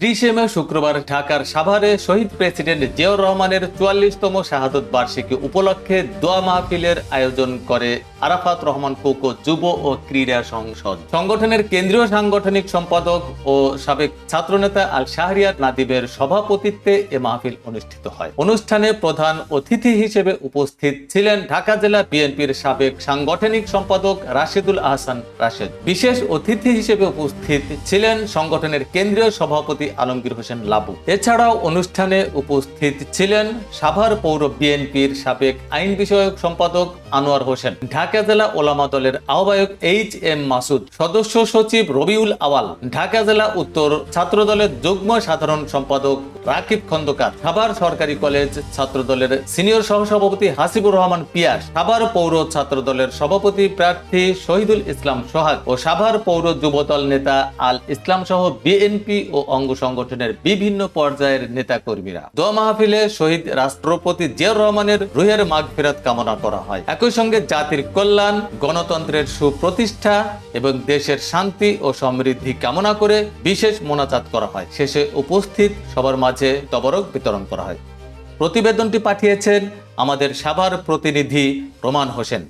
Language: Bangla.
30 মে শুক্রবার ঢাকার সাভারে শহীদ প্রেসিডেন্ট জিয়াউর রহমানের 44তম শাহাদত বার্ষিকী উপলক্ষে দোয়া মাহফিলের আয়োজন করে আরাফাত রহমান কোকো যুব ও ক্রীড়া সংসদ। সংগঠনের কেন্দ্রীয় সাংগঠনিক সম্পাদক ও সাবেক ছাত্রনেতা আল শাহরিয়ার নাদিবের সভাপতিত্বে এ মাহফিল অনুষ্ঠিত হয়। অনুষ্ঠানে প্রধান অতিথি হিসেবে উপস্থিত ছিলেন ঢাকা জেলা বিএনপির সাবেক সাংগঠনিক সম্পাদক রাশেদুল আহসান রাশেদ। বিশেষ অতিথি হিসেবে উপস্থিত ছিলেন সংগঠনের কেন্দ্রীয় সভাপতি আলমগীর হোসেন লাবু। এছাড়াও অনুষ্ঠানে উপস্থিত ছিলেন সাভার পৌর বিএনপির সাবেক আইন বিষয়ক সম্পাদক আনোয়ার হোসেন, ঢাকা জেলা ওলামা দলের আহ্বায়ক এইচ.এম. মাসুদ, সদস্য সচিব রবিউল আওয়াল, ঢাকা জেলা উত্তর ছাত্র দলের যুগ্ম সাধারণ সম্পাদক রাকিব খন্দকার, সাভার সরকারি কলেজ ছাত্র দলের সিনিয়র সহসভাপতি হাসিবুর রহমান পিয়াস, সাভার পৌর ছাত্র দলের সভাপতি প্রার্থী শহীদুল ইসলাম সোহাগ ও সাভার পৌর যুবদল নেতা আল ইসলাম সহ বিএনপি ও অঙ্গ সংগঠনের বিভিন্ন পর্যায়ের নেতা কর্মীরা। দোয়া মাহফিলে শহীদ রাষ্ট্রপতি জিয়াউর রহমানের রুহের মাগফিরাত কামনা করা হয়। একই সঙ্গে জাতির কল্যাণ, গণতন্ত্রের সুপ্রতিষ্ঠা এবং দেশের শান্তি ও সমৃদ্ধি কামনা করে বিশেষ মোনাজাত করা হয়। শেষে উপস্থিত সবার মাঝে তবরক বিতরণ করা হয়। প্রতিবেদনটি পাঠিয়েছেন আমাদের সাভার প্রতিনিধি রোমান হোসেন।